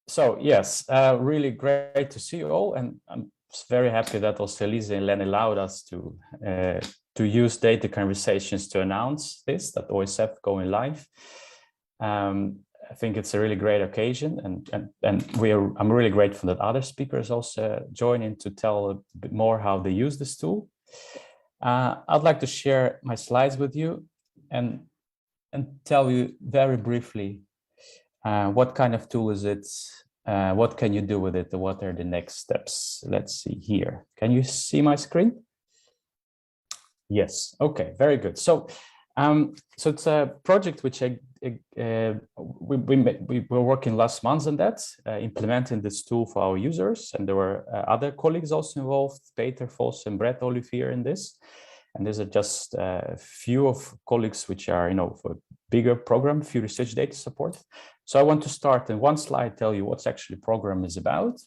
So yes, really great to see you all, and I'm very happy that also Lisa and Len allowed us to use data conversations to announce this, that OSF going live. I think it's a really great occasion, and I'm really grateful that other speakers also join in to tell a bit more how they use this tool. I'd like to share my slides with you and tell you very briefly what kind of tool is it, what can you do with it, what are the next steps. Let's see here. Can you see my screen? Yes. Okay, very good. So so it's a project which we were working last month on that, implementing this tool for our users, and there were other colleagues also involved, Peter Vos and Brett Olivier in this. And these are just a few of colleagues which are, for a bigger program, few research data support. So I want to start in one slide, tell you what's actually program is about.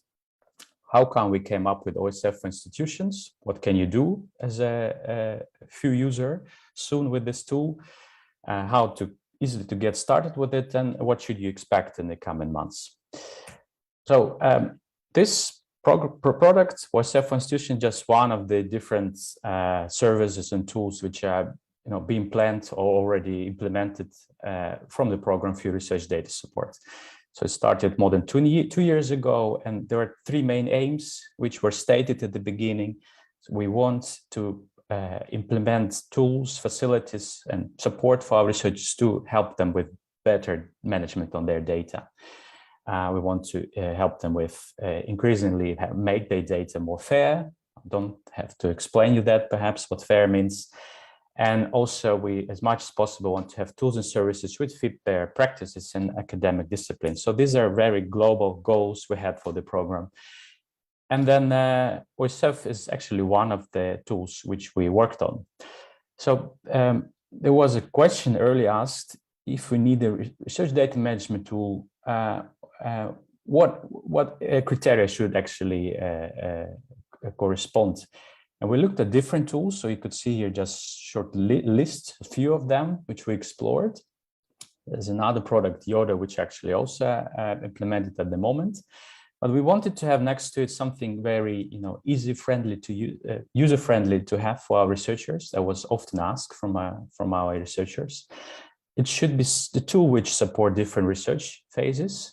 How come we came up with OSF for institutions? What can you do as a few user soon with this tool? How to easily to get started with it, and what should you expect in the coming months? So this product, OSF for institution, just one of the different services and tools which are being planned or already implemented from the program for research data support. So it started more than 2 years ago, and there are 3 main aims which were stated at the beginning. So we want to implement tools, facilities, and support for our researchers to help them with better management on their data. We want to help them with increasingly make their data more fair. I don't have to explain you that, perhaps, what fair means. And also we, as much as possible, want to have tools and services which fit their practices and academic disciplines. So these are very global goals we had for the program. And then OSF is actually one of the tools which we worked on. So there was a question early asked, if we need a research data management tool, what criteria should actually correspond? And we looked at different tools, so you could see here just short list, a few of them, which we explored. There's another product, Yoda, which actually also implemented at the moment. But we wanted to have next to it something very, easy-friendly to use, user-friendly to have for our researchers. That was often asked from our researchers. It should be the tool which support different research phases.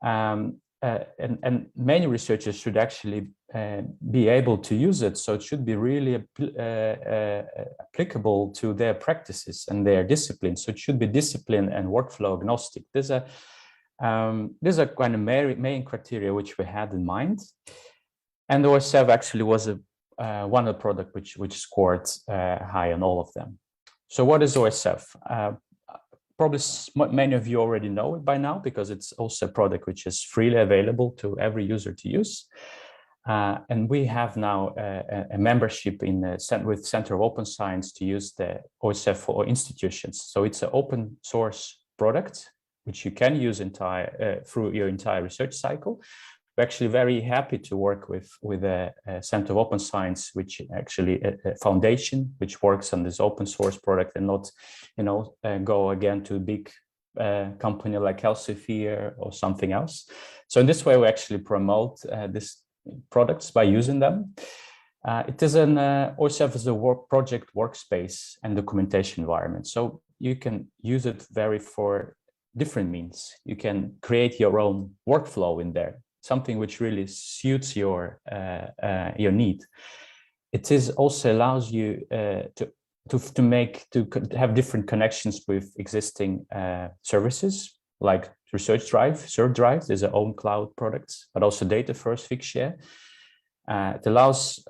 And many researchers should actually be able to use it. So it should be really applicable to their practices and their disciplines. So it should be discipline and workflow agnostic. These are kind of main criteria which we had in mind. And OSF actually was one of the product which scored high on all of them. So what is OSF? Probably many of you already know it by now, because it's also a product which is freely available to every user to use. And we have now a membership with Center of Open Science to use the OSF for institutions. So it's an open source product which you can use through your entire research cycle. We're actually very happy to work with a Center of Open Science, which actually a foundation which works on this open source product, and not, go again to a big company like Elsevier or something else. So in this way, we actually promote these products by using them. It is an OSF is a project workspace and documentation environment. So you can use it for different means. You can create your own workflow in there, something which really suits your need. It is also allows you to have different connections with existing services like Research Drive, Serve Drive. There's our own cloud products, but also Data First, Figshare. It allows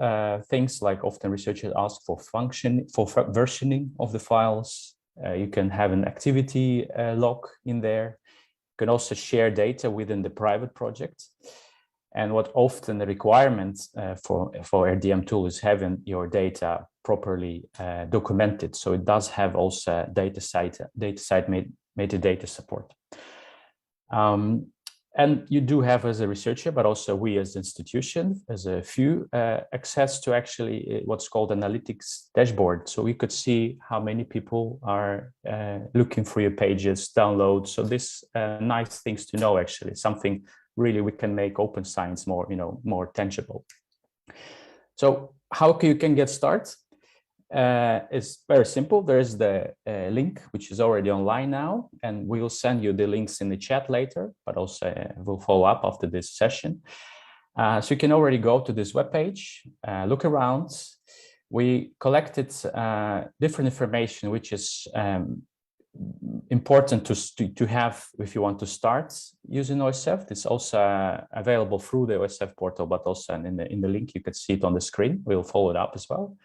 things like often researchers ask for versioning of the files. You can have an activity log in there. You can also share data within the private project. And what often the requirements for RDM tool is having your data properly documented. So it does have also data site metadata support. And you do have, as a researcher, but also we as an institution, as a few, access to actually what's called analytics dashboard. So we could see how many people are looking for your pages, download. So this nice things to know, actually, something really we can make open science more, more tangible. So how you can get started? It's very simple. There's the link, which is already online now, and we will send you the links in the chat later, but also we'll follow up after this session. So you can already go to this webpage, look around. We collected different information, which is important to have if you want to start using OSF. It's also available through the OSF portal, but also in the link, you can see it on the screen. We'll follow it up as well.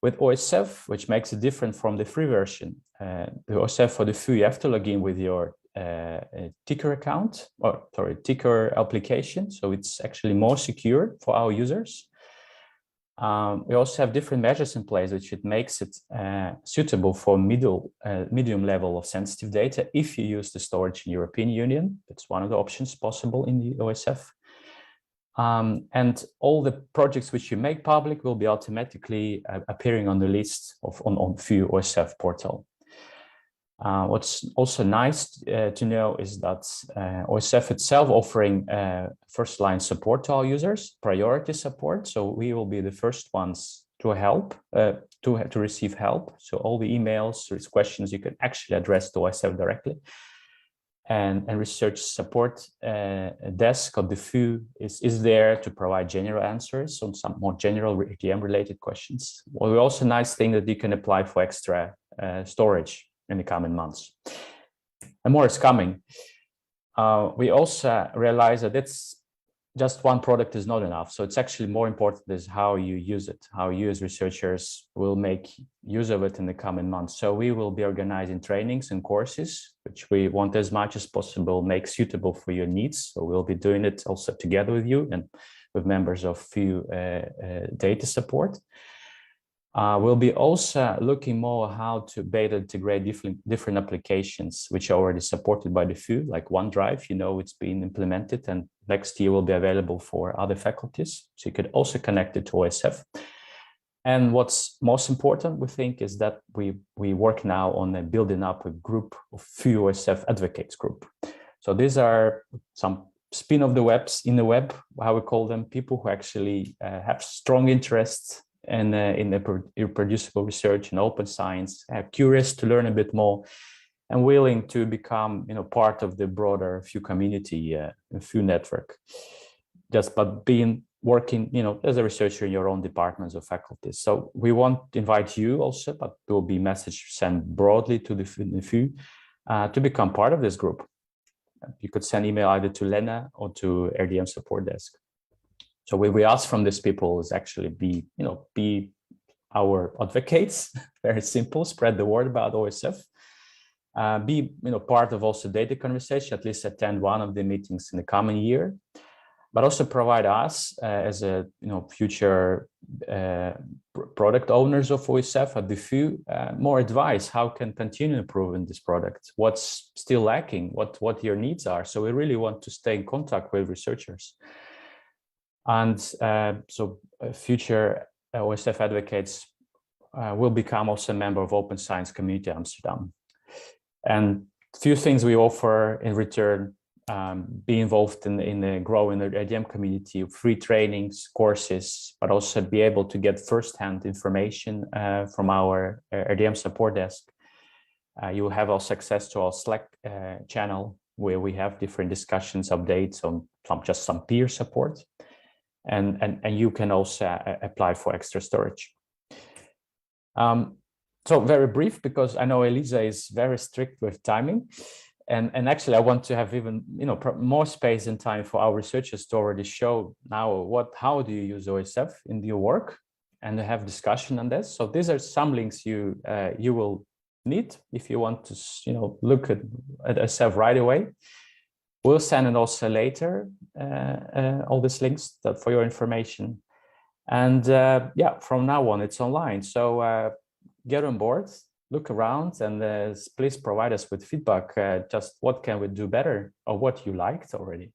With OSF, which makes it different from the free version. The OSF for the free, you have to log in with your ticker account, or sorry, ticker application. So it's actually more secure for our users. We also have different measures in place, which it makes it suitable for medium level of sensitive data if you use the storage in European Union. That's one of the options possible in the OSF. And all the projects which you make public will be automatically appearing on the list on FU OSF portal. What's also nice to know is that OSF itself offering first-line support to our users, priority support. So we will be the first ones to help, to receive help. So all the emails, questions you can actually address to OSF directly. And research support desk of the FU is there to provide general answers on some more general ADM related questions. Well, also nice thing that you can apply for extra storage in the coming months. And more is coming. We also realize that it's just one product is not enough. So it's actually more important is how you use it, how you as researchers will make use of it in the coming months. So we will be organizing trainings and courses, which we want as much as possible make suitable for your needs. So we'll be doing it also together with you and with members of FU data support. We'll be also looking more how to better integrate different applications which are already supported by the FU, like OneDrive. It's been implemented and next year will be available for other faculties. So you could also connect it to OSF. And what's most important, we think, is that we work now on building up a group of FU OSF advocates group. So these are some spin of the webs in the web, how we call them, people who actually have strong interests in the reproducible research and open science, curious to learn a bit more, and willing to become, part of the broader FU community, FU network. Just but working, as a researcher in your own departments or faculties. So we want to invite you also, but there will be message sent broadly to the FU to become part of this group. You could send email either to Lena or to RDM support desk. So what we ask from these people is actually be our advocates, very simple, spread the word about OSF, be part of also data conversation, at least attend one of the meetings in the coming year, but also provide us as a future product owners of OSF at the FU more advice, how can continue improving this product, what's still lacking, what your needs are. So we really want to stay in contact with researchers. And so future OSF advocates will become also a member of Open Science Community Amsterdam. And a few things we offer in return, be involved in the growing ADM community, free trainings, courses, but also be able to get firsthand information from our ADM support desk. You will have also access to our Slack channel, where we have different discussions, updates on just some peer support. And you can also apply for extra storage. So very brief, because I know Elisa is very strict with timing. And actually, I want to have even more space and time for our researchers to already show now how do you use OSF in your work, and have discussion on this. So these are some links you will need if you want to look at OSF right away. We'll send it also later, all these links for your information. And from now on, it's online. So get on board, look around, and please provide us with feedback. Just what can we do better, or what you liked already.